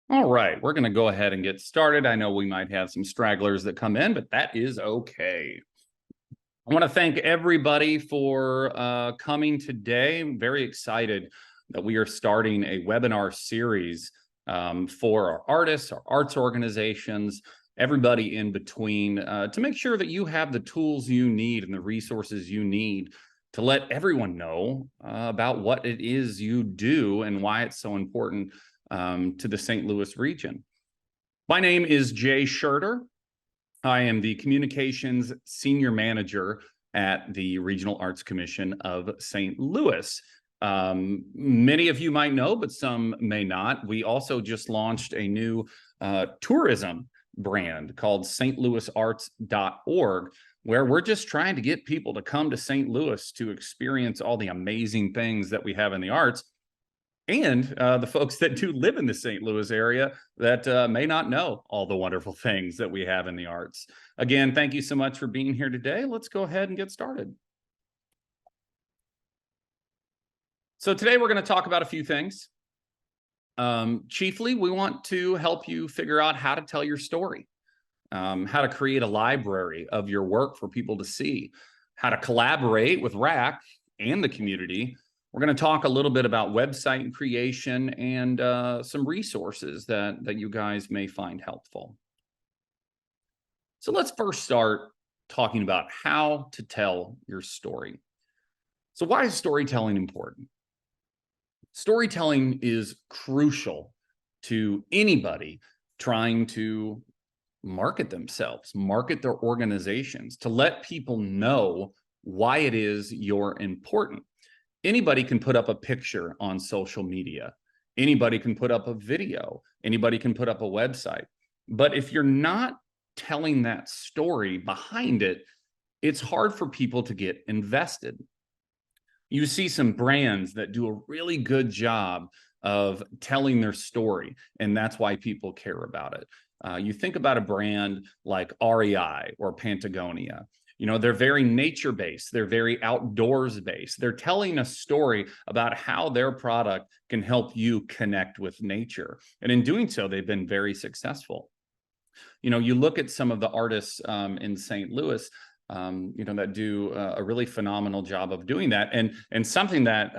All right, we're going to go ahead and get started. I know we might have some stragglers that come in, but that is okay. I want to thank everybody for coming today. I'm very excited that we are starting a webinar series for our artists, our arts organizations, everybody in between, to make sure that you have the tools you need and the resources you need to let everyone know about what it is you do and why it's so important to the St. Louis region. My name is Jay Scherter. I am the Communications Senior Manager at the Regional Arts Commission of St. Louis. Many of you might know, but some may not. We also just launched a new tourism brand called stlouisarts.org, where we're just trying to get people to come to St. Louis to experience all the amazing things that we have in the arts. And the folks that do live in the St. Louis area that may not know all the wonderful things that we have in the arts. Again, thank you so much for being here today. Let's go ahead and get started. So today we're going to talk about a few things. Chiefly, we want to help you figure out how to tell your story, how to create a library of your work for people to see, how to collaborate with RAC and the community. We're going to talk a little bit about website creation and some resources that you guys may find helpful. So let's first start talking about how to tell your story. So why is storytelling important? Storytelling is crucial to anybody trying to market themselves, market their organizations, to let people know why it is you're important. Anybody can put up a picture on social media. Anybody can put up a video. Anybody can put up a website. But if you're not telling that story behind it, it's hard for people to get invested. You see some brands that do a really good job of telling their story, and that's why people care about it. You think about a brand like REI or Patagonia. You know, they're very nature-based. They're very outdoors-based. They're telling a story about how their product can help you connect with nature. And in doing so, they've been very successful. You know, you look at some of the artists in St. Louis, you know, that do a really phenomenal job of doing that. And something that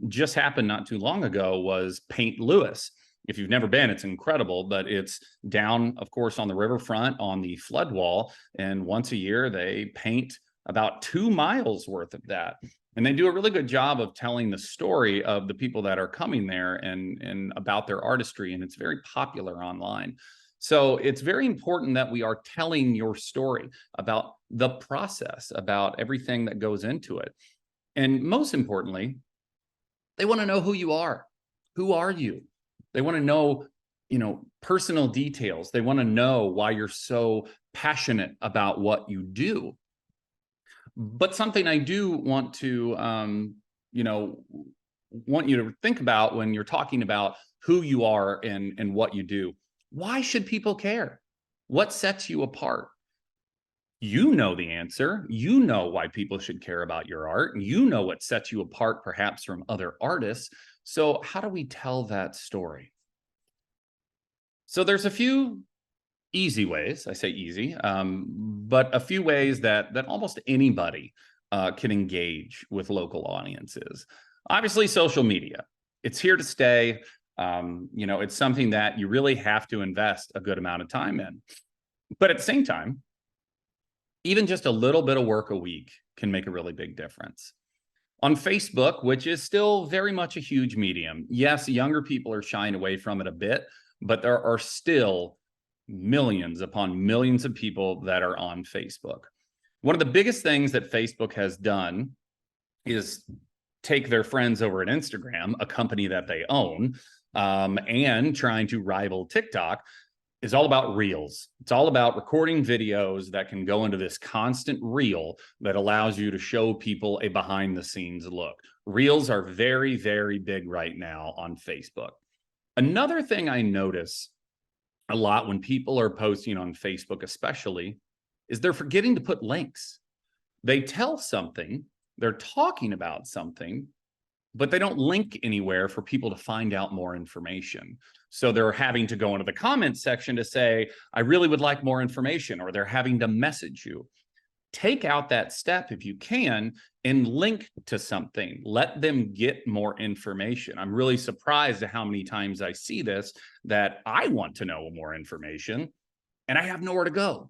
just happened not too long ago was Paint Louis. If you've never been, it's incredible, but it's down, of course, on the riverfront on the flood wall. And once a year, they paint about 2 miles worth of that. And they do a really good job of telling the story of the people that are coming there and about their artistry. And it's very popular online. So it's very important that we are telling your story about the process, about everything that goes into it. And most importantly, they want to know who you are. Who are you? They want to know, you know, personal details. They want to know why you're so passionate about what you do. But something I do want to, you know, want you to think about when you're talking about who you are and what you do. Why should people care? What sets you apart? You know the answer. You know why people should care about your art. You know what sets you apart perhaps from other artists. So how do we tell that story? So there's a few easy ways, I say easy, but a few ways that almost anybody can engage with local audiences. Obviously, social media. It's here to stay. You know, it's something that you really have to invest a good amount of time in. But at the same time, even just a little bit of work a week can make a really big difference. On Facebook, which is still very much a huge medium, yes, younger people are shying away from it a bit, but there are still millions upon millions of people that are on Facebook. One of the biggest things that Facebook has done is take their friends over at Instagram, a company that they own, and trying to rival TikTok, is all about reels. It's all about recording videos that can go into this constant reel that allows you to show people a behind the scenes look. Reels are very, very big right now on Facebook. Another thing I notice a lot when people are posting on Facebook, especially, is they're forgetting to put links. They tell something, they're talking about something, but they don't link anywhere for people to find out more information. So they're having to go into the comments section to say, I really would like more information, or they're having to message you. Take out that step if you can and link to something. Let them get more information. I'm really surprised at how many times I see this, that I want to know more information and I have nowhere to go.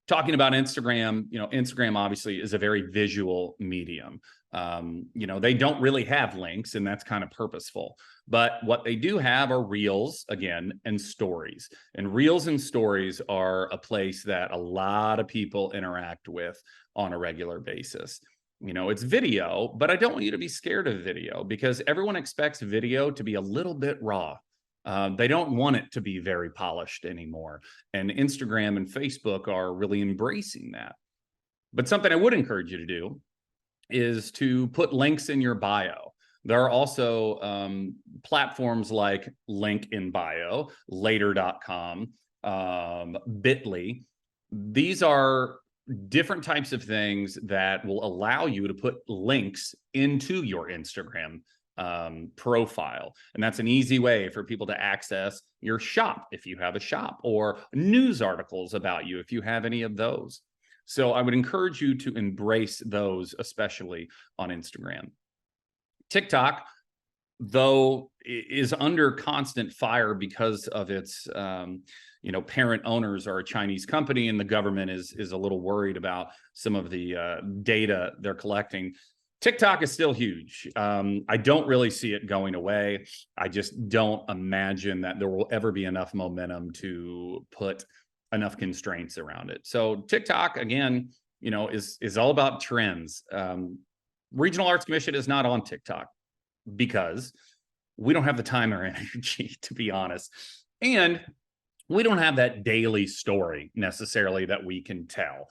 Talking about Instagram, Instagram obviously is a very visual medium. They don't really have links, and that's kind of purposeful. But what they do have are reels, again, and stories. And reels and stories are a place that a lot of people interact with on a regular basis. It's video, but I don't want you to be scared of video, because everyone expects video to be a little bit raw. They don't want it to be very polished anymore. And Instagram and Facebook are really embracing that. But something I would encourage you to do is to put links in your bio. There are also platforms like Link in Bio, later.com, Bitly. These are different types of things that will allow you to put links into your Instagram profile. And that's an easy way for people to access your shop if you have a shop, or news articles about you if you have any of those. So I would encourage you to embrace those, especially on Instagram. TikTok, though, is under constant fire because of its parent owners are a Chinese company, and the government is a little worried about some of the data they're collecting. TikTok is still huge. I don't really see it going away. I just don't imagine that there will ever be enough momentum to put enough constraints around it. So TikTok, again, is all about trends. Regional Arts Commission is not on TikTok because we don't have the time or energy, to be honest. And we don't have that daily story necessarily that we can tell.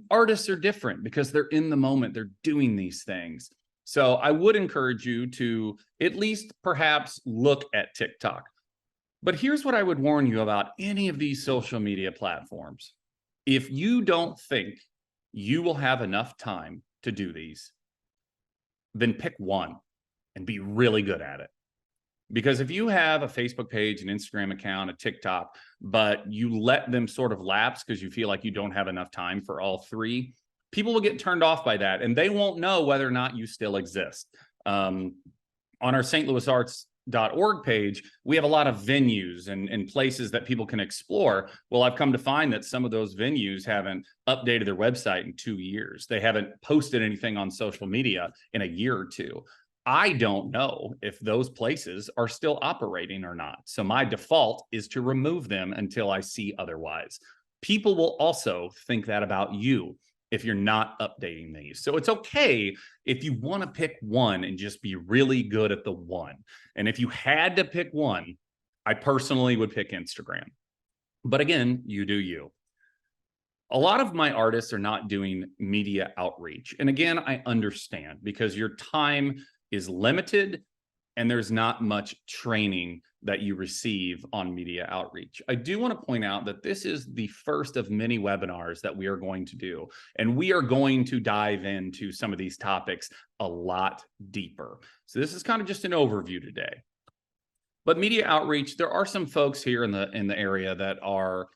Artists are different because they're in the moment, they're doing these things. So I would encourage you to at least perhaps look at TikTok. But here's what I would warn you about any of these social media platforms. If you don't think you will have enough time to do these, then pick one and be really good at it. Because if you have a Facebook page, an Instagram account, a TikTok, but you let them sort of lapse because you feel like you don't have enough time for all three, people will get turned off by that, and they won't know whether or not you still exist. On our stlouisarts.org page, we have a lot of venues and places that people can explore. Well, I've come to find that some of those venues haven't updated their website in 2 years. They haven't posted anything on social media in a year or two. I don't know if those places are still operating or not. So my default is to remove them until I see otherwise. People will also think that about you if you're not updating these. So it's okay if you want to pick one and just be really good at the one. And if you had to pick one, I personally would pick Instagram. But again, you do you. A lot of my artists are not doing media outreach. And again, I understand, because your time is limited and there's not much training that you receive on media outreach. I do want to point out that this is the first of many webinars that we are going to do, and we are going to dive into some of these topics a lot deeper. So this is kind of just an overview today. But media outreach, there are some folks here in the area that are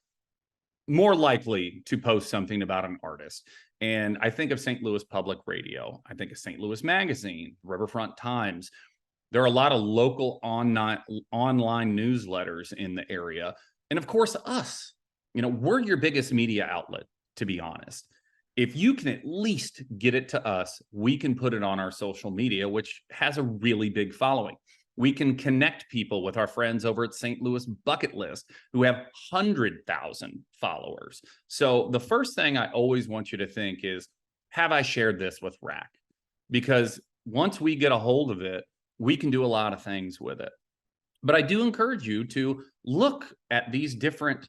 more likely to post something about an artist. And I think of St. Louis Public Radio. I think of St. Louis Magazine, Riverfront Times. There are a lot of local online newsletters in the area. And of course, us. We're your biggest media outlet, to be honest. If you can at least get it to us, we can put it on our social media, which has a really big following. We can connect people with our friends over at St. Louis Bucket List, who have 100,000 followers. So the first thing I always want you to think is, have I shared this with RAC? Because once we get a hold of it, we can do a lot of things with it. But I do encourage you to look at these different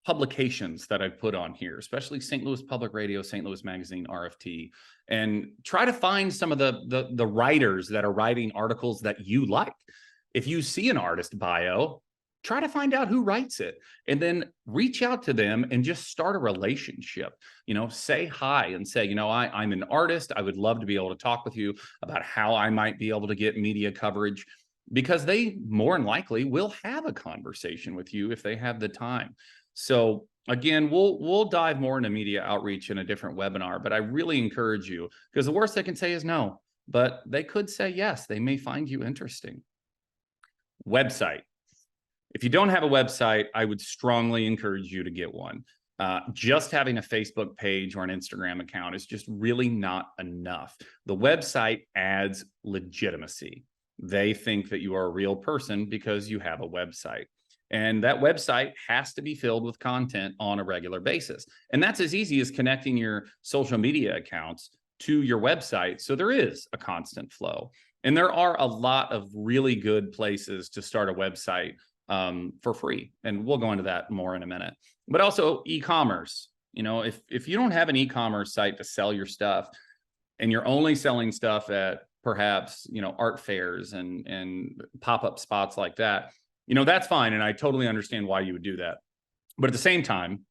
publications that I've put on here, especially St. Louis Public Radio, St. Louis Magazine, RFT, and try to find some of the writers that are writing articles that you like. If you see an artist bio, try to find out who writes it, and then reach out to them and just start a relationship. Say hi and say, I'm an artist. I would love to be able to talk with you about how I might be able to get media coverage, because they more than likely will have a conversation with you if they have the time. So again, we'll dive more into media outreach in a different webinar, but I really encourage you, because the worst they can say is no, but they could say yes. They may find you interesting. Website. If you don't have a website, I would strongly encourage you to get one. Just having a Facebook page or an Instagram account is just really not enough. The website adds legitimacy. They think that you are a real person because you have a website. And that website has to be filled with content on a regular basis. And that's as easy as connecting your social media accounts to your website. So there is a constant flow. And there are a lot of really good places to start a website for free. And we'll go into that more in a minute. But also e-commerce. If you don't have an e-commerce site to sell your stuff, and you're only selling stuff at perhaps, art fairs and pop-up spots like that, that's fine. And I totally understand why you would do that. But at the same time,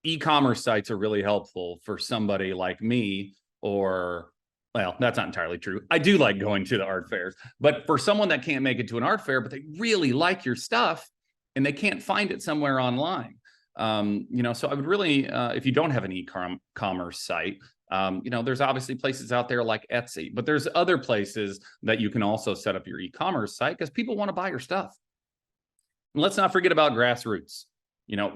e-commerce sites are really helpful for somebody like me, or, well, that's not entirely true. I do like going to the art fairs, but for someone that can't make it to an art fair, but they really like your stuff and they can't find it somewhere online. So I would really, if you don't have an e-commerce site, there's obviously places out there like Etsy, but there's other places that you can also set up your e-commerce site because people want to buy your stuff. And let's not forget about grassroots.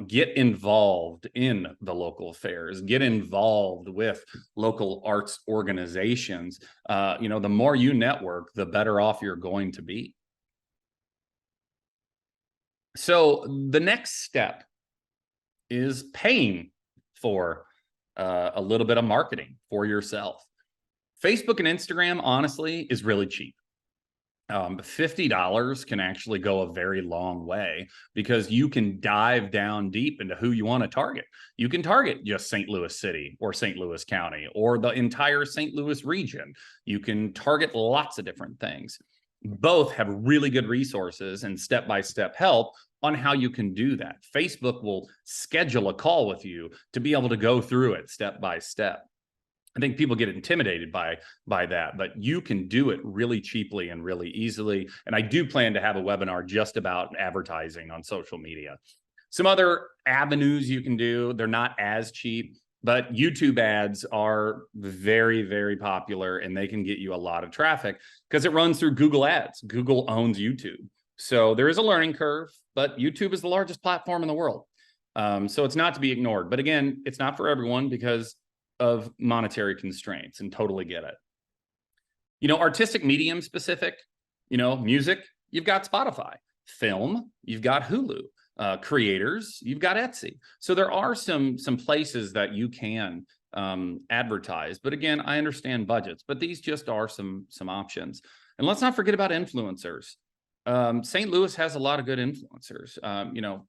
Get involved in the local fairs, get involved with local arts organizations. The more you network, the better off you're going to be. So the next step is paying for a little bit of marketing for yourself. Facebook and Instagram, honestly, is really cheap. $50 can actually go a very long way because you can dive down deep into who you want to target. You can target just St. Louis City or St. Louis County or the entire St. Louis region. You can target lots of different things. Both have really good resources and step-by-step help on how you can do that. Facebook will schedule a call with you to be able to go through it step by step. I think people get intimidated by that, but you can do it really cheaply and really easily. And I do plan to have a webinar just about advertising on social media. Some other avenues you can do, they're not as cheap, but YouTube ads are very, very popular and they can get you a lot of traffic because it runs through Google Ads. Google owns YouTube. So there is a learning curve, but YouTube is the largest platform in the world. So it's not to be ignored. But again, it's not for everyone because of monetary constraints, and totally get it. Artistic medium specific, music, you've got Spotify. Film, you've got Hulu. Creators, you've got Etsy. So there are some places that you can advertise. But again, I understand budgets, but these just are some options. And let's not forget about influencers. St. Louis has a lot of good influencers.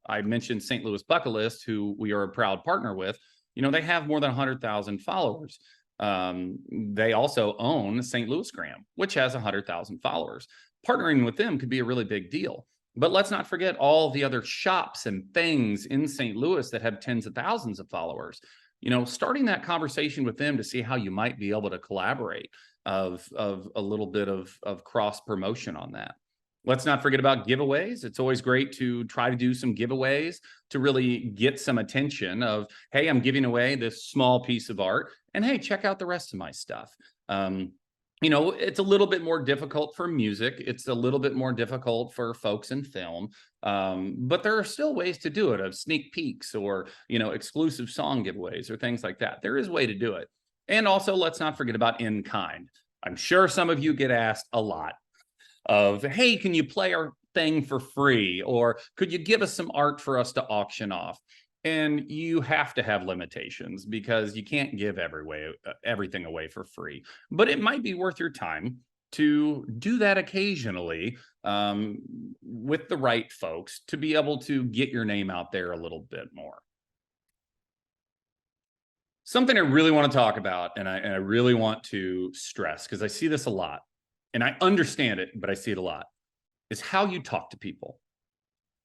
I mentioned St. Louis Bucket List, who we are a proud partner with. They have more than 100,000 followers. They also own St. Louis Gram, which has 100,000 followers. Partnering with them could be a really big deal. But let's not forget all the other shops and things in St. Louis that have tens of thousands of followers. Starting that conversation with them to see how you might be able to collaborate of a little bit of cross promotion on that. Let's not forget about giveaways. It's always great to try to do some giveaways to really get some attention of, hey, I'm giving away this small piece of art, and hey, check out the rest of my stuff. It's a little bit more difficult for music. It's a little bit more difficult for folks in film, but there are still ways to do it, of sneak peeks or, exclusive song giveaways or things like that. There is a way to do it. And also, let's not forget about in kind. I'm sure some of you get asked a lot of, hey, can you play our thing for free? Or could you give us some art for us to auction off? And you have to have limitations because you can't give everything away for free. But it might be worth your time to do that occasionally with the right folks to be able to get your name out there a little bit more. Something I really want to talk about, and I really want to stress, because I see this a lot, and I understand it, but I see it a lot, is how you talk to people.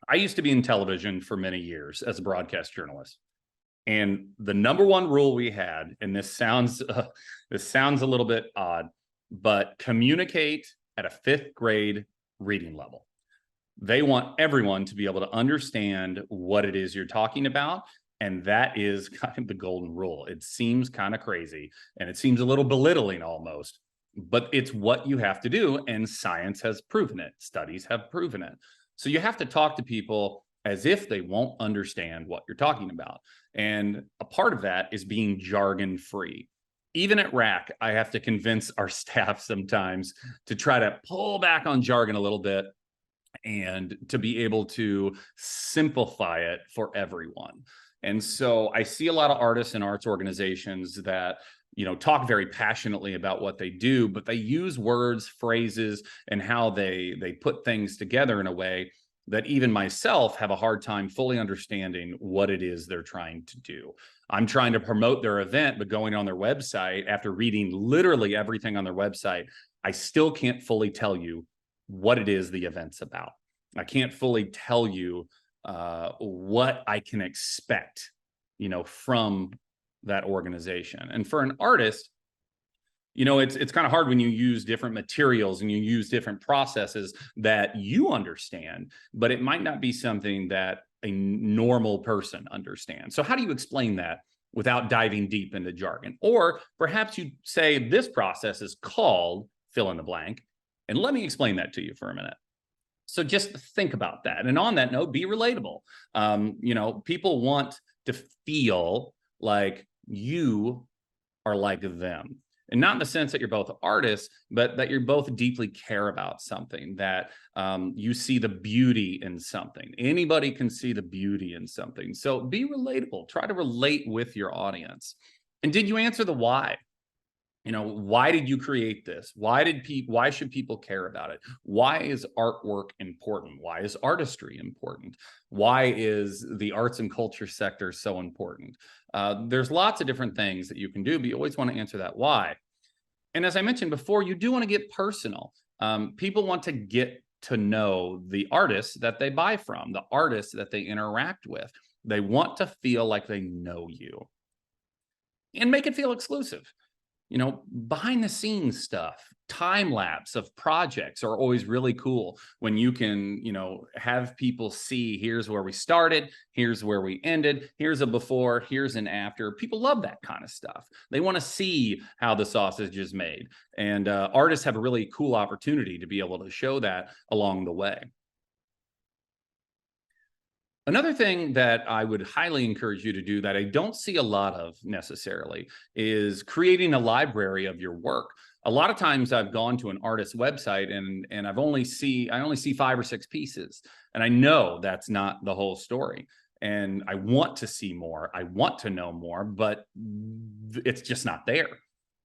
I used to be in television for many years as a broadcast journalist. And the number one rule we had, and this sounds a little bit odd, but communicate at a fifth grade reading level. They want everyone to be able to understand what it is you're talking about. And that is kind of the golden rule. It seems kind of crazy and it seems a little belittling almost, but it's what you have to do. And science has proven it. Studies have proven it. So you have to talk to people as if they won't understand what you're talking about. And a part of that is being jargon free. Even at RAC, I have to convince our staff sometimes to try to pull back on jargon a little bit and to be able to simplify it for everyone. And so I see a lot of artists and arts organizations that, you know, talk very passionately about what they do, but they use words, phrases, and how they put things together in a way that even myself have a hard time fully understanding what it is they're trying to do. I'm trying to promote their event, but going on their website, after reading literally everything on their website, I still can't fully tell you what it is the event's about. I can't fully tell you what I can expect, you know, from that organization. And for an artist, you know, it's kind of hard when you use different materials and you use different processes that you understand, but it might not be something that a normal person understands. So how do you explain that without diving deep into jargon? Or perhaps you say this process is called fill in the blank, and let me explain that to you for a minute. So just think about that. And on that note, be relatable. You know, people want to feel like you are like them. And not in the sense that you're both artists, but that you both deeply care about something, that you see the beauty in something. Anybody can see the beauty in something. So be relatable. Try to relate with your audience. And did you answer the why? You know, why did you create this? Why should people care about it? Why is artwork important? Why is artistry important? Why is the arts and culture sector so important? There's lots of different things that you can do, but you always want to answer that why. And as I mentioned before, you do want to get personal. People want to get to know the artists that they buy from, the artists that they interact with. They want to feel like they know you. And make it feel exclusive. You know, behind the scenes stuff, time lapse of projects are always really cool when you can, you know, have people see here's where we started, here's where we ended, here's a before, here's an after. People love that kind of stuff. They want to see how the sausage is made. And artists have a really cool opportunity to be able to show that along the way. Another thing that I would highly encourage you to do that I don't see a lot of necessarily is creating a library of your work. A lot of times I've gone to an artist's website and I only see 5 or 6 pieces. And I know that's not the whole story. And I want to see more. I want to know more, but it's just not there.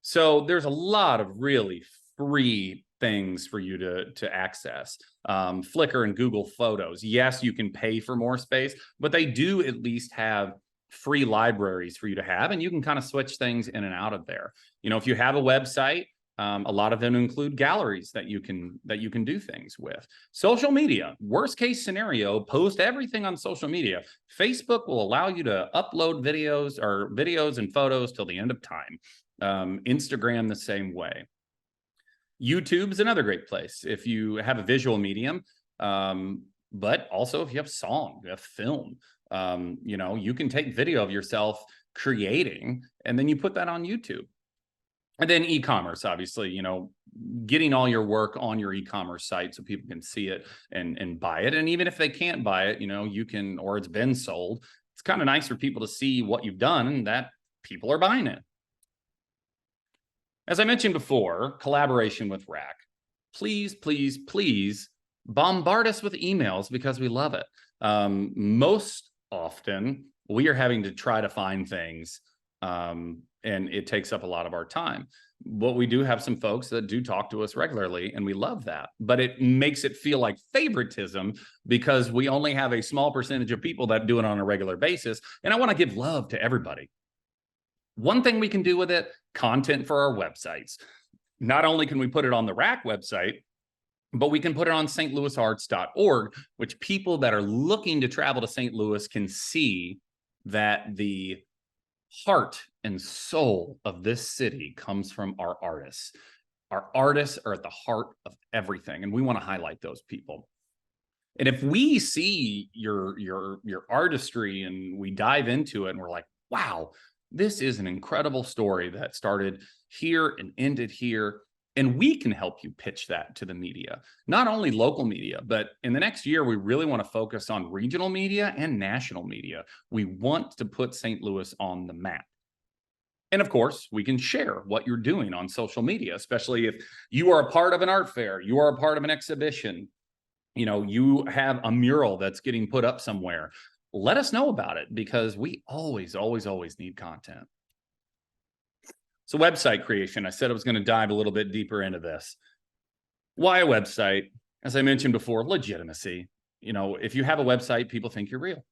So there's a lot of really free things for you to access. Flickr and Google Photos. Yes, you can pay for more space, but they do at least have free libraries for you to have, and you can kind of switch things in and out of there. You know, if you have a website, a lot of them include galleries that you can do things with. Social media, worst case scenario, post everything on social media. Facebook will allow you to upload videos and photos till the end of time. Instagram the same way. YouTube's another great place if you have a visual medium, but also if you have song, you have film, you know, you can take video of yourself creating and then you put that on YouTube. And then e-commerce, obviously, you know, getting all your work on your e-commerce site so people can see it and buy it. And even if they can't buy it, you know, you can, or it's been sold, it's kind of nice for people to see what you've done and that people are buying it. As I mentioned before, collaboration with RAC. Please, please, please bombard us with emails because we love it. Most often, we are having to try to find things, and it takes up a lot of our time. But we do have some folks that do talk to us regularly, and we love that. But it makes it feel like favoritism because we only have a small percentage of people that do it on a regular basis. And I want to give love to everybody. One thing we can do with it, content for our websites. Not only can we put it on the RAC website, but we can put it on stlouisarts.org, which people that are looking to travel to St. Louis can see that the heart and soul of this city comes from our artists. Our artists are at the heart of everything, and we want to highlight those people. And if we see your artistry and we dive into it and we're like, wow, this is an incredible story that started here and ended here, and we can help you pitch that to the media, not only local media, but in the next year, we really want to focus on regional media and national media. We want to put St. Louis on the map. And of course, we can share what you're doing on social media, especially if you are a part of an art fair, you are a part of an exhibition, you have a mural that's getting put up somewhere. Let us know about it, because we always need content. So website creation, I said I was going to dive a little bit deeper into this. Why a website? As I mentioned before, legitimacy. If you have a website, people think you're real.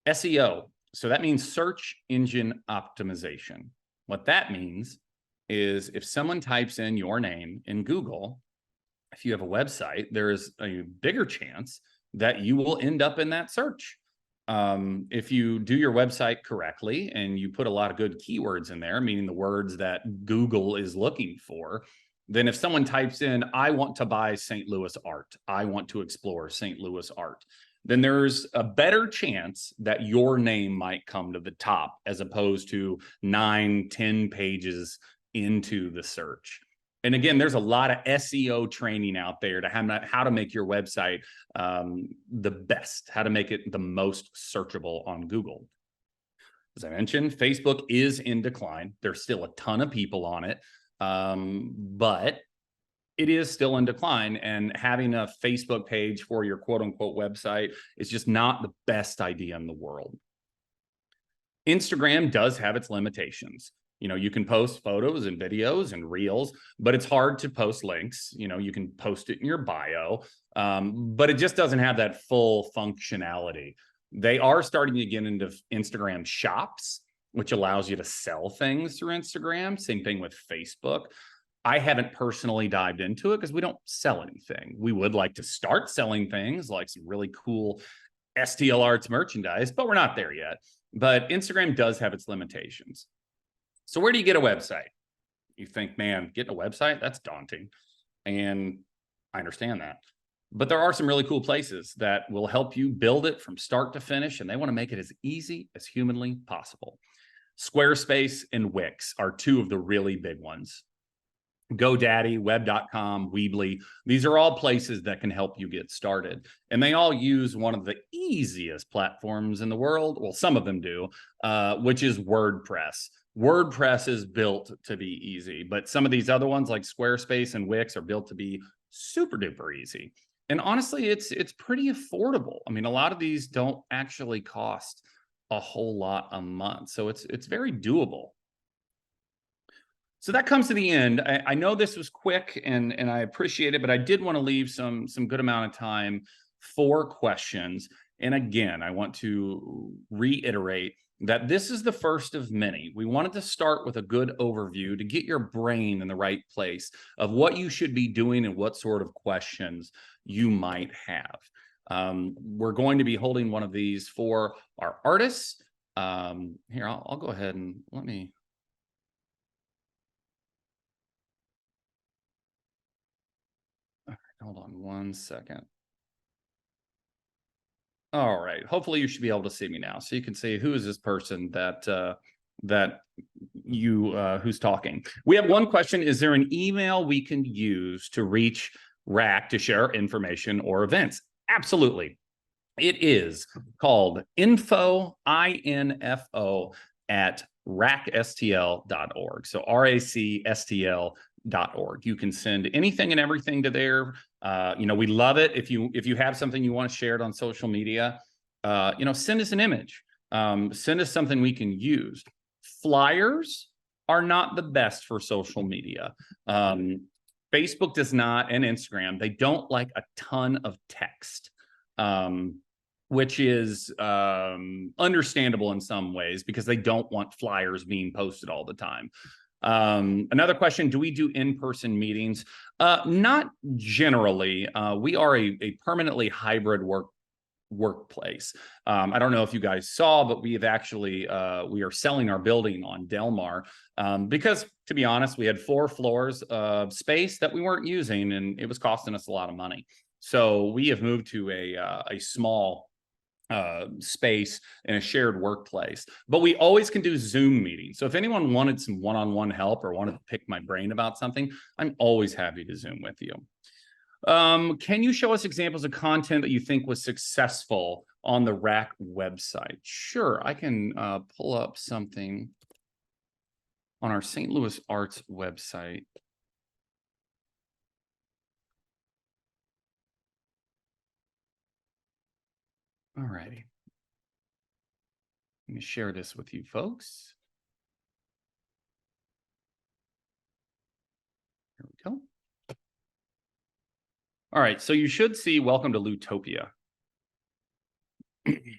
SEO. So that means search engine optimization. What that means is if someone types in your name in Google, if you have a website, there is a bigger chance that you will end up in that search. If you do your website correctly and you put a lot of good keywords in there, meaning the words that Google is looking for, then if someone types in, I want to buy St. Louis art, I want to explore St. Louis art, then there's a better chance that your name might come to the top as opposed to 9-10 pages into the search. And again, there's a lot of SEO training out there to how to make your website the best, how to make it the most searchable on Google. As I mentioned, Facebook is in decline. There's still a ton of people on it, but it is still in decline. And having a Facebook page for your quote unquote website is just not the best idea in the world. Instagram does have its limitations. You can post photos and videos and reels, but it's hard to post links. You can post it in your bio, but it just doesn't have that full functionality. They are starting to get into Instagram shops, which allows you to sell things through Instagram. Same thing with Facebook. I haven't personally dived into it because we don't sell anything. We would like to start selling things like some really cool STL Arts merchandise, but we're not there yet. But Instagram does have its limitations. So where do you get a website? You think, man, getting a website, that's daunting. And I understand that. But there are some really cool places that will help you build it from start to finish, and they want to make it as easy as humanly possible. Squarespace and Wix are two of the really big ones. GoDaddy, Web.com, Weebly, these are all places that can help you get started. And they all use one of the easiest platforms in the world. Well, some of them do, which is WordPress. WordPress is built to be easy, but some of these other ones like Squarespace and Wix are built to be super duper easy. And honestly, it's pretty affordable. I mean, a lot of these don't actually cost a whole lot a month. So it's very doable. So that comes to the end. I know this was quick and I appreciate it, but I did want to leave some good amount of time for questions. And again, I want to reiterate that this is the first of many. We wanted to start with a good overview to get your brain in the right place of what you should be doing and what sort of questions you might have. We're going to be holding one of these for our artists. Here, I'll go ahead and let me. All right, hold on one second. All right. Hopefully you should be able to see me now. So you can see who is this person who's talking. We have one question. Is there an email we can use to reach RAC to share information or events? Absolutely. It is called info, I-N-F-O, at racstl.org. So racstl.org. You can send anything and everything to there. We love it. If you have something you want to share it on social media, send us an image. Send us something we can use. Flyers are not the best for social media. Facebook does not, and Instagram, they don't like a ton of text. Which is understandable in some ways because they don't want flyers being posted all the time. Another question, do we do in-person meetings? Not generally. We are a permanently hybrid workplace. I don't know if you guys saw, but we have actually, we are selling our building on Delmar because, to be honest, we had 4 floors of space that we weren't using, and it was costing us a lot of money. So we have moved to a small space in a shared workplace, but we always can do Zoom meetings. So if anyone wanted some one-on-one help or wanted to pick my brain about something, I'm always happy to Zoom with you. Can you show us examples of content that you think was successful on the RAC website? Sure, I can pull up something on our St. Louis Arts website. All righty. Let me share this with you folks. Here we go. All right, so you should see Welcome to Lutopia.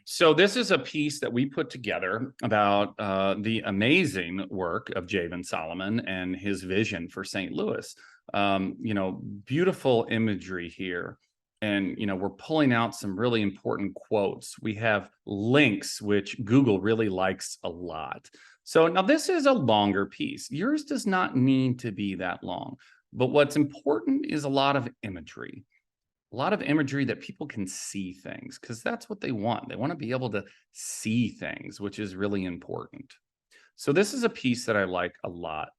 So this is a piece that we put together about the amazing work of Javen Solomon and his vision for St. Louis. You know, beautiful imagery here. And, you know, we're pulling out some really important quotes. We have links, which Google really likes a lot. So now this is a longer piece. Yours does not need to be that long. But what's important is a lot of imagery. A lot of imagery that people can see things, because that's what they want. They want to be able to see things, which is really important. So this is a piece that I like a lot.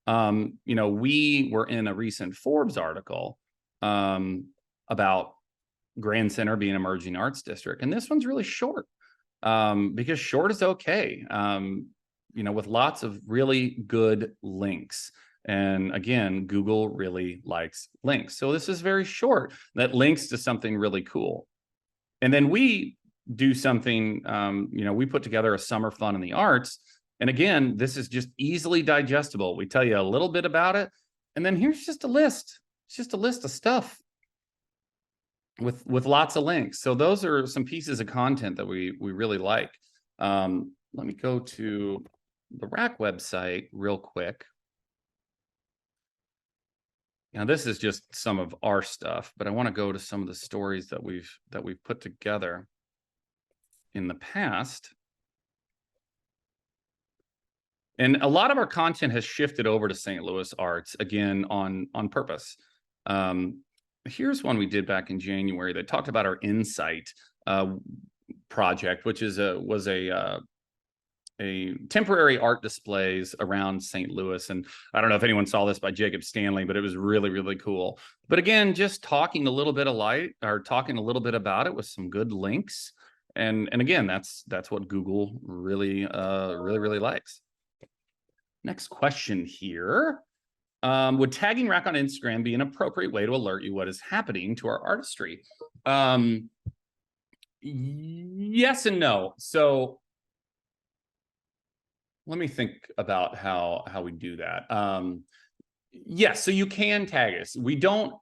You know, we were in a recent Forbes article about Grand Center being an emerging arts district. And this one's really short because short is okay, you know, with lots of really good links. And again, Google really likes links. So this is very short that links to something really cool. And then we do something, you know, we put together a summer fun in the arts. And again, this is just easily digestible. We tell you a little bit about it. And then here's just a list. It's just a list of stuff with lots of links. So those are some pieces of content that we really like. Let me go to the RAC website real quick. Now, this is just some of our stuff, but I want to go to some of the stories that we've put together in the past. And a lot of our content has shifted over to St. Louis Arts, again, on purpose. Here's one we did back in January that talked about our Insight project, which was a temporary art displays around St. Louis. And I don't know if anyone saw this by Jacob Stanley, but it was really, really cool. But again, just talking a little bit talking a little bit about it with some good links. And again, that's what Google really likes. Next question here. Would tagging RAC on Instagram be an appropriate way to alert you what is happening to our artistry? Yes and no. So let me think about how we do that. Yes, so you can tag us. We do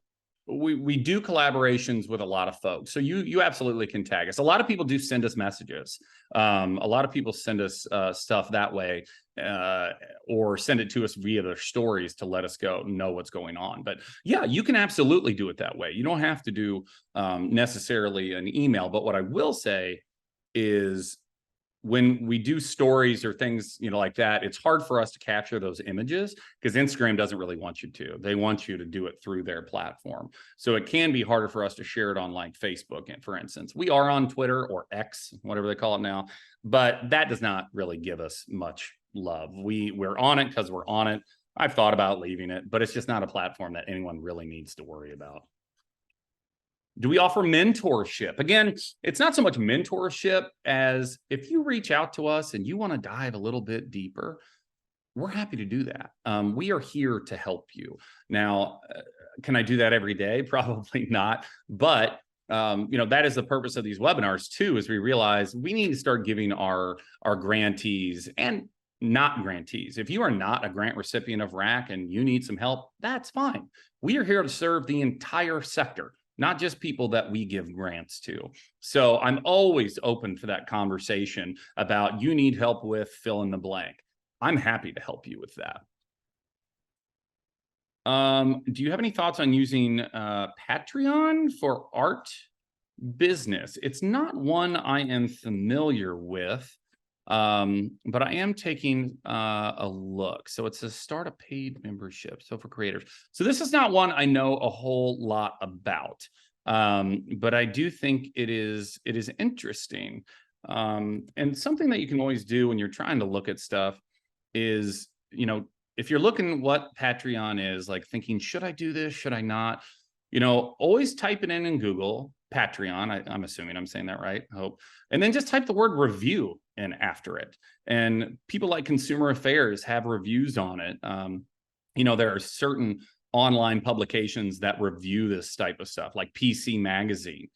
collaborations with a lot of folks. So you absolutely can tag us. A lot of people do send us messages. A lot of people send us stuff that way, or send it to us via their stories to let us know what's going on. But yeah, you can absolutely do it that way. You don't have to do necessarily an email. But what I will say is, when we do stories or things, you know, like that, it's hard for us to capture those images because Instagram doesn't really want you to. They want you to do it through their platform. So it can be harder for us to share it on like Facebook, for instance. We are on Twitter or X, whatever they call it now, but that does not really give us much love. We're on it because we're on it. I've thought about leaving it, but it's just not a platform that anyone really needs to worry about. Do we offer mentorship? Again, it's not so much mentorship as if you reach out to us and you want to dive a little bit deeper, we're happy to do that. We are here to help you. Now, can I do that every day? Probably not. But you know, that is the purpose of these webinars too, is we realize we need to start giving our grantees and not grantees. If you are not a grant recipient of RAC and you need some help, that's fine. We are here to serve the entire sector, not just people that we give grants to. So I'm always open for that conversation about you need help with fill in the blank. I'm happy to help you with that. Do you have any thoughts on using Patreon for art business? It's not one I am familiar with, but I am taking a look. So it's a start a paid membership. So for creators. So this is not one I know a whole lot about, but I do think it is interesting. And something that you can always do when you're trying to look at stuff is, you know, if you're looking what Patreon is, like thinking, should I do this? Should I not? You know, always type it in Google, Patreon. I'm assuming I'm saying that right. I hope. And then just type the word review in after it. And people like Consumer Affairs have reviews on it. You know, there are certain online publications that review this type of stuff, like PC Magazine.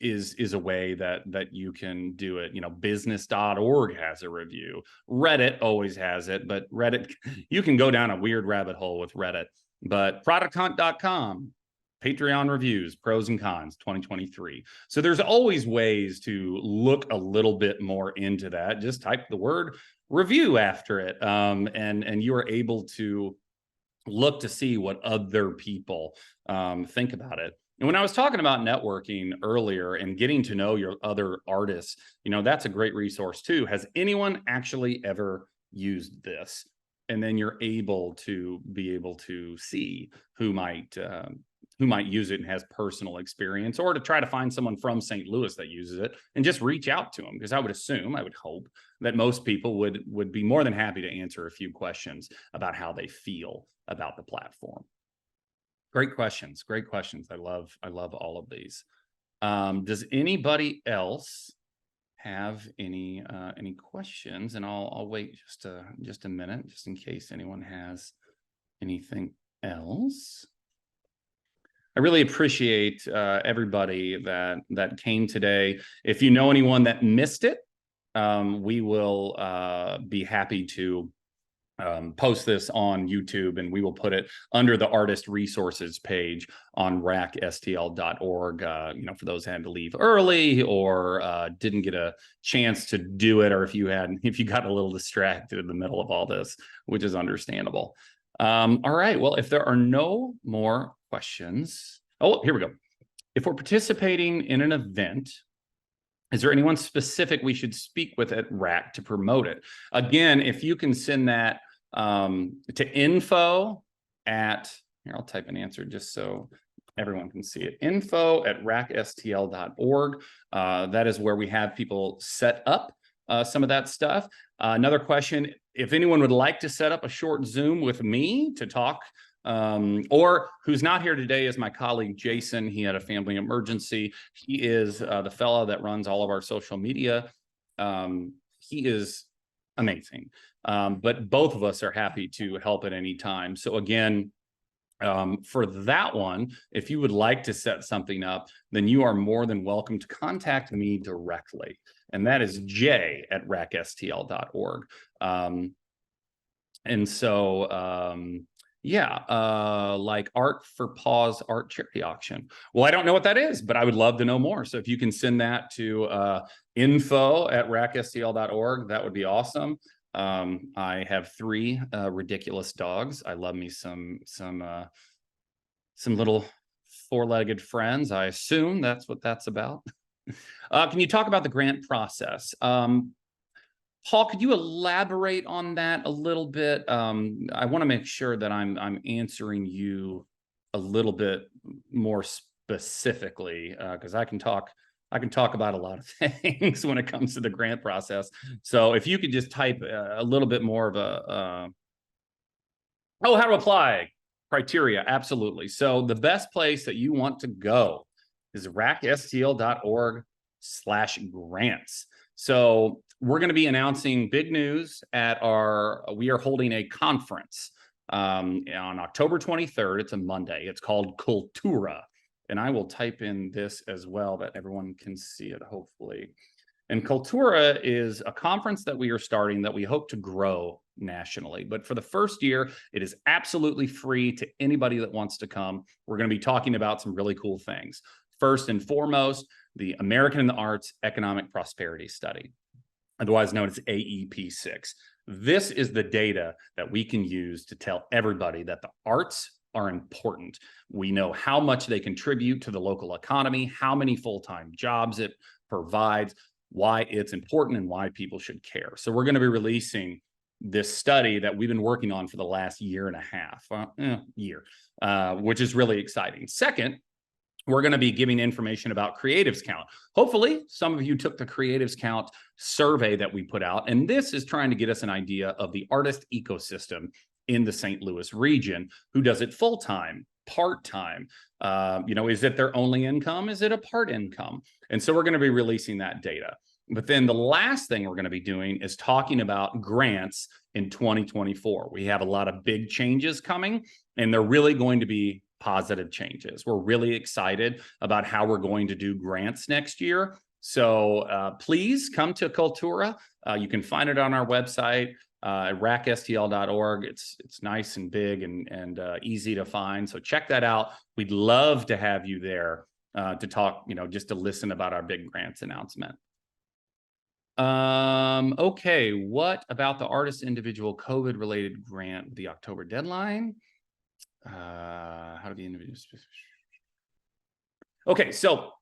Is a way that you can do it. You know, business.org has a review. Reddit always has it, but Reddit, you can go down a weird rabbit hole with Reddit. But producthunt.com, Patreon reviews, pros and cons 2023. So there's always ways to look a little bit more into that. Just type the word review after it, and you are able to look to see what other people think about it. And when I was talking about networking earlier and getting to know your other artists, you know, that's a great resource too. Has anyone actually ever used this? And then you're able to see who might use it and has personal experience, or to try to find someone from St. Louis that uses it and just reach out to them. Because I would hope that most people would be more than happy to answer a few questions about how they feel about the platform. Great questions. Great questions. I love all of these. Does anybody else have any questions? And I'll wait just a minute, just in case anyone has anything else. I really appreciate everybody that came today. If you know anyone that missed it, we will be happy to post this on YouTube, and we will put it under the artist resources page on racstl.org. You know, for those who had to leave early or didn't get a chance to do it, or if you got a little distracted in the middle of all this, which is understandable. All right. Well, if there are no more questions, oh, here we go. If we're participating in an event, is there anyone specific we should speak with at RAC to promote it? Again, if you can send that to info at, here, I'll type an answer just so everyone can see it. Info at racstl.org. That is where we have people set up some of that stuff. Another question, if anyone would like to set up a short Zoom with me to talk, or who's not here today is my colleague, Jason. He had a family emergency. He is the fellow that runs all of our social media. He is amazing. But both of us are happy to help at any time. So again, for that one, if you would like to set something up, then you are more than welcome to contact me directly. And that is j@racstl.org. And so, yeah, like Art for Pause Art Charity Auction. Well, I don't know what that is, but I would love to know more. So if you can send that to info@racstl.org, that would be awesome. I have 3 ridiculous dogs. I love me some little 4-legged friends. I assume that's what that's about. Can you talk about the grant process? Paul, could you elaborate on that a little bit? I want to make sure that I'm answering you a little bit more specifically, because I can talk about a lot of things when it comes to the grant process. So if you could just type a little bit more of a how to apply criteria. Absolutely. So the best place that you want to go is racstl.org/grants. So we're going to be announcing big news at we are holding a conference on October 23rd. It's a Monday. It's called Cultura. And I will type in this as well that everyone can see it, hopefully. And Cultura is a conference that we are starting that we hope to grow nationally. But for the first year, it is absolutely free to anybody that wants to come. We're going to be talking about some really cool things. First and foremost, the American in the Arts Economic Prosperity Study, otherwise known as AEP6. This is the data that we can use to tell everybody that the arts are important. We know how much they contribute to the local economy, how many full-time jobs it provides, why it's important, and why people should care. So we're going to be releasing this study that we've been working on for the last year and a half, which is really exciting. Second, we're going to be giving information about Creatives Count. Hopefully, some of you took the Creatives Count survey that we put out, and this is trying to get us an idea of the artist ecosystem in the St. Louis region. Who does it full-time, part-time? Is it their only income? Is it a part income? And so we're going to be releasing that data. But then the last thing we're going to be doing is talking about grants in 2024. We have a lot of big changes coming, and they're really going to be positive changes. We're really excited about how we're going to do grants next year. So please come to Cultura. You can find it on our website at racstl.org. It's nice and big and easy to find. So check that out. We'd love to have you there to talk, just to listen about our big grants announcement. Okay, what about the artist individual COVID related grant, the October deadline? How do the individuals? Okay, so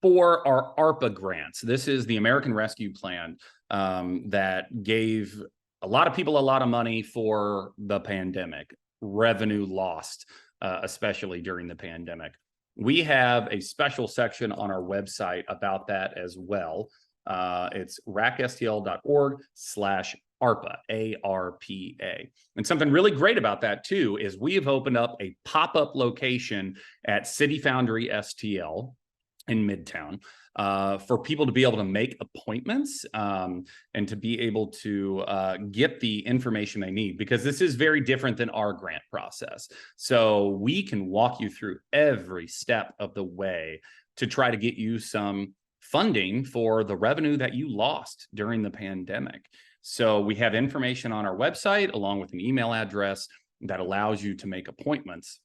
for our ARPA grants, this is the American Rescue Plan that gave a lot of people a lot of money for the pandemic, revenue lost, especially during the pandemic. We have a special section on our website about that as well. It's racstl.org/ARPA, A-R-P-A. And something really great about that too is we have opened up a pop-up location at City Foundry STL in Midtown for people to be able to make appointments and to be able to get the information they need, because this is very different than our grant process. So we can walk you through every step of the way to try to get you some funding for the revenue that you lost during the pandemic. So we have information on our website along with an email address that allows you to make appointments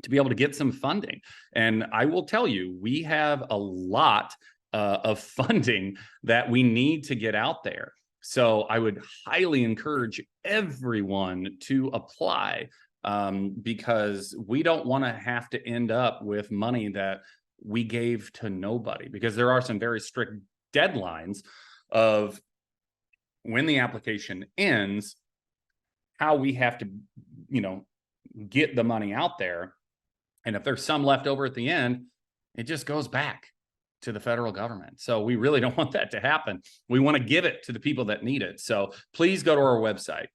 to be able to get some funding. And I will tell you, we have a lot of funding that we need to get out there. So I would highly encourage everyone to apply because we don't want to have to end up with money that we gave to nobody, because there are some very strict deadlines of when the application ends, how we have to, get the money out there. And if there's some left over at the end, it just goes back to the federal government. So we really don't want that to happen. We want to give it to the people that need it. So please go to our website.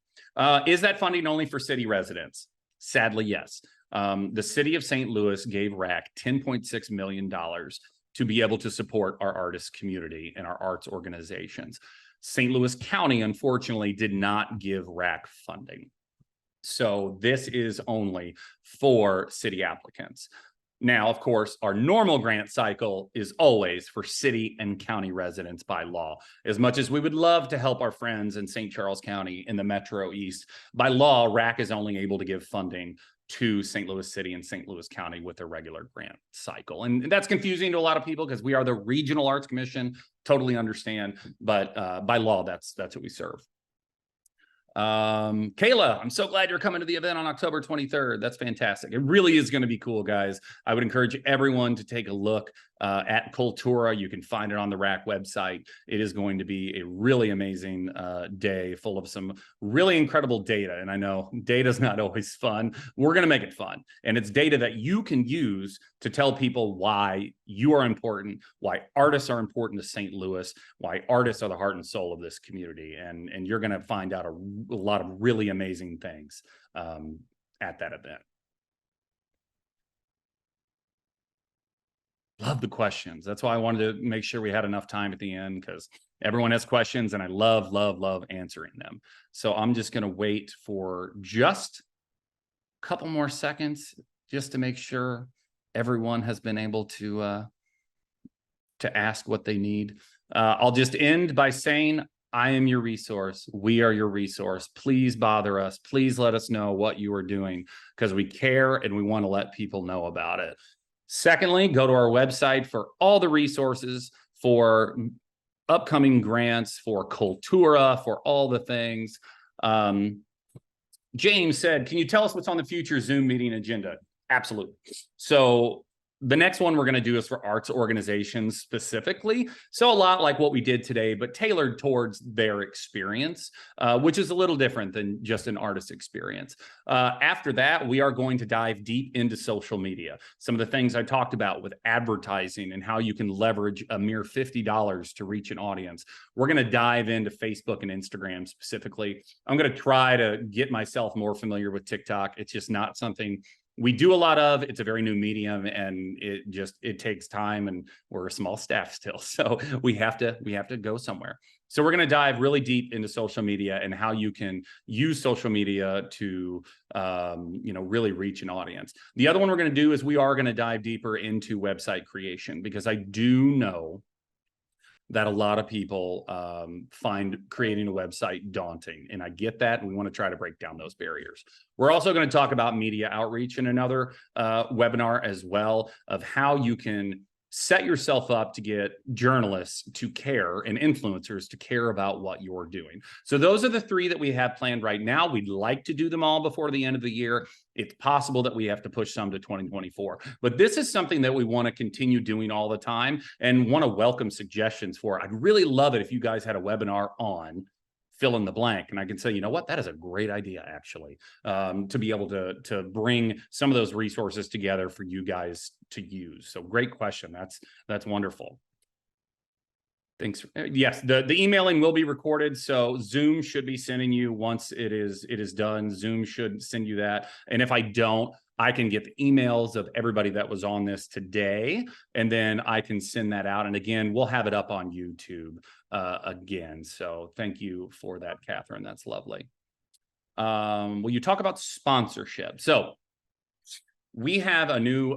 Is that funding only for city residents? Sadly, yes. The city of St. Louis gave RAC $10.6 million to be able to support our artist community and our arts organizations. St. Louis County, unfortunately, did not give RAC funding. So this is only for city applicants. Now, of course, our normal grant cycle is always for city and county residents by law. As much as we would love to help our friends in St. Charles County in the Metro East, by law, RAC is only able to give funding to St. Louis City and St. Louis County with a regular grant cycle. And that's confusing to a lot of people because we are the Regional Arts Commission, totally understand, but by law, that's what we serve. Kayla, I'm so glad you're coming to the event on October 23rd. That's fantastic. It really is going to be cool, guys. I would encourage everyone to take a look at Cultura. You can find it on the RAC website. It is going to be a really amazing day full of some really incredible data. And I know data's not always fun. We're going to make it fun. And it's data that you can use to tell people why you are important, why artists are important to St. Louis, why artists are the heart and soul of this community. And you're going to find out a lot of really amazing things at that event. Love the questions. That's why I wanted to make sure we had enough time at the end, because everyone has questions and I love answering them. So I'm just going to wait for just a couple more seconds just to make sure everyone has been able to ask what they need. I'll just end by saying, I am your resource. We are your resource. Please bother us. Please let us know what you are doing, because we care and we want to let people know about it. Secondly, go to our website for all the resources for upcoming grants for Cultura, for all the things. James said, can you tell us what's on the future Zoom meeting agenda? Absolutely. So the next one we're going to do is for arts organizations specifically. So a lot like what we did today, but tailored towards their experience, which is a little different than just an artist experience. After that, we are going to dive deep into social media. Some of the things I talked about with advertising and how you can leverage a mere $50 to reach an audience. We're going to dive into Facebook and Instagram specifically. I'm going to try to get myself more familiar with TikTok. It's just not something we do a lot of. It's a very new medium, and it takes time, and we're a small staff still, so we have to go somewhere. So we're going to dive really deep into social media and how you can use social media to really reach an audience. The other one we're going to do is we are going to dive deeper into website creation, because I do know that a lot of people find creating a website daunting. And I get that, and we want to try to break down those barriers. We're also going to talk about media outreach in another webinar as well, of how you can set yourself up to get journalists to care and influencers to care about what you're doing. So those are the three that we have planned right now. We'd like to do them all before the end of the year. It's possible that we have to push some to 2024, but this is something that we want to continue doing all the time and want to welcome suggestions for. I'd really love it if you guys had a webinar on fill in the blank. And I can say, you know what, that is a great idea, actually, to be able to bring some of those resources together for you guys to use. So great question. That's wonderful. Thanks. Yes, the emailing will be recorded. So Zoom should be sending you, once it is done, Zoom should send you that. And if I don't, I can get the emails of everybody that was on this today, and then I can send that out. And again, we'll have it up on YouTube again. So thank you for that, Catherine. That's lovely. Will you talk about sponsorship? So we have a new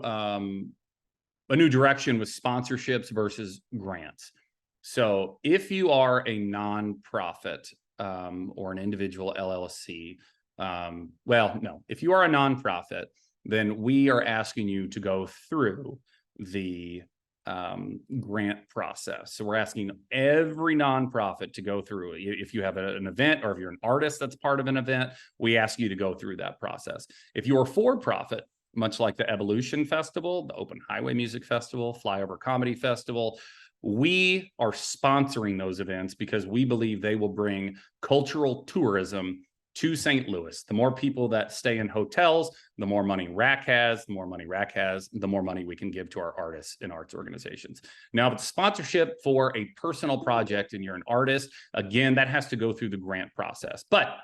direction with sponsorships versus grants. So if you are a nonprofit or an individual LLC, if you are a nonprofit, then we are asking you to go through the grant process. So we're asking every nonprofit to go through it. If you have an event, or if you're an artist that's part of an event, we ask you to go through that process. If you're for-profit, much like the Evolution Festival, the Open Highway Music Festival, Flyover Comedy Festival, we are sponsoring those events because we believe they will bring cultural tourism to St. Louis. The more people that stay in hotels, the more money RAC has, the more money RAC has, the more money we can give to our artists and arts organizations. Now, if it's sponsorship for a personal project and you're an artist, again, that has to go through the grant process. But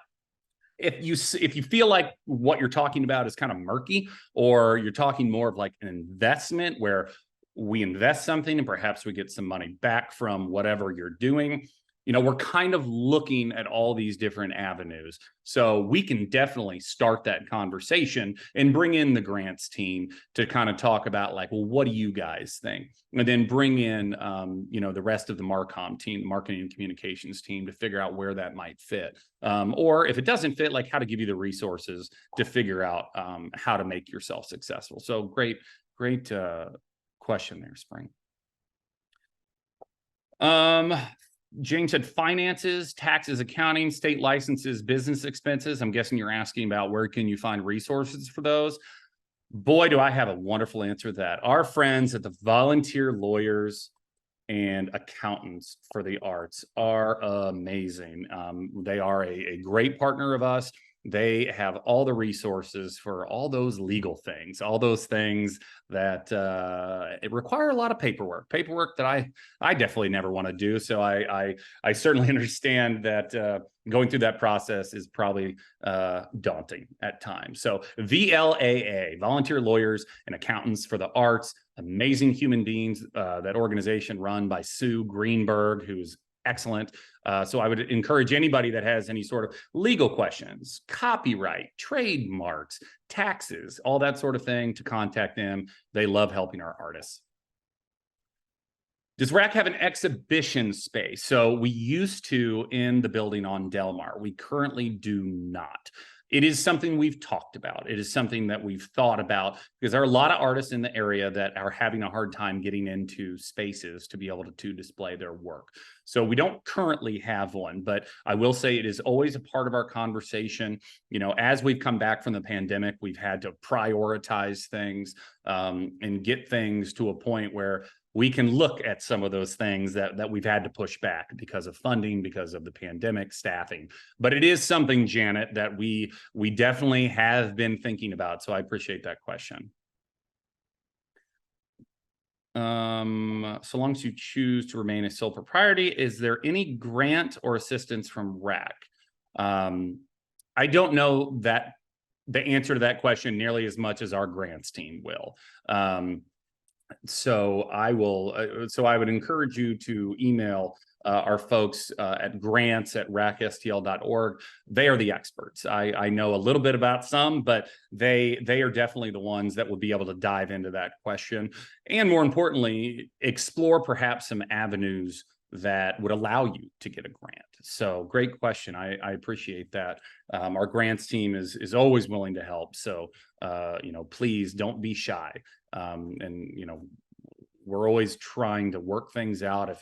if you feel like what you're talking about is kind of murky, or you're talking more of like an investment where we invest something and perhaps we get some money back from whatever you're doing, we're kind of looking at all these different avenues. So we can definitely start that conversation and bring in the grants team to kind of talk about like, well, what do you guys think? And then bring in, the rest of the Marcom team, marketing and communications team, to figure out where that might fit. Or if it doesn't fit, like how to give you the resources to figure out how to make yourself successful. So great question there, Spring. James said finances, taxes, accounting, state licenses, business expenses. I'm guessing you're asking about where can you find resources for those. Boy, do I have a wonderful answer to that. Our friends at the Volunteer Lawyers and Accountants for the Arts are amazing. They are a great partner of us. They have all the resources for all those legal things, all those things that it require a lot of paperwork that I definitely never want to do. So I certainly understand that going through that process is probably daunting at times. So VLAA, Volunteer Lawyers and Accountants for the Arts, amazing human beings, that organization run by Sue Greenberg, who's excellent. So I would encourage anybody that has any sort of legal questions, copyright, trademarks, taxes, all that sort of thing, to contact them. They love helping our artists. Does RAC have an exhibition space? So we used to in the building on Delmar. We currently do not. it is something we've talked about. It is something that we've thought about, because there are a lot of artists in the area that are having a hard time getting into spaces to be able to display their work. So we don't currently have one, but I will say it is always a part of our conversation. You know, as we've come back from the pandemic, we've had to prioritize things and get things to a point where we can look at some of those things that we've had to push back because of funding, because of the pandemic, staffing. But it is something, Janet, that we definitely have been thinking about. So I appreciate that question. So long as you choose to remain a sole proprietor, is there any grant or assistance from RAC? I don't know that the answer to that question nearly as much as our grants team will. So I would encourage you to email our folks at grants@racstl.org. They are the experts. I know a little bit about some, but they are definitely the ones that will be able to dive into that question. And more importantly, explore perhaps some avenues that would allow you to get a grant. So great question. I appreciate that. Our grants team is always willing to help. So, you know, please don't be shy. And, you know, we're always trying to work things out. If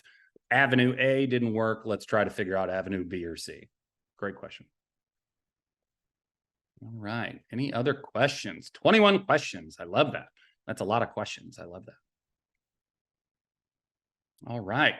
Avenue A didn't work, let's try to figure out Avenue B or C. Great question. All right. Any other questions? 21 questions. I love that. That's a lot of questions. I love that. All right.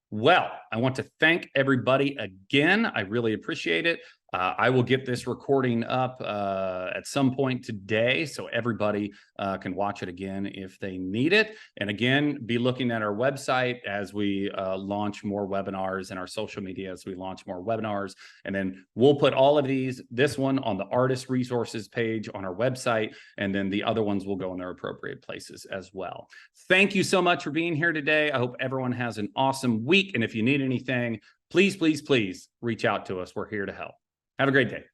Well, I want to thank everybody again. I really appreciate it. I will get this recording up at some point today so everybody can watch it again if they need it. And again, be looking at our website as we launch more webinars, and our social media as we launch more webinars. And then we'll put all of this one on the artist resources page on our website, and then the other ones will go in their appropriate places as well. Thank you so much for being here today. I hope everyone has an awesome week. And if you need anything, please, please, please reach out to us. We're here to help. Have a great day.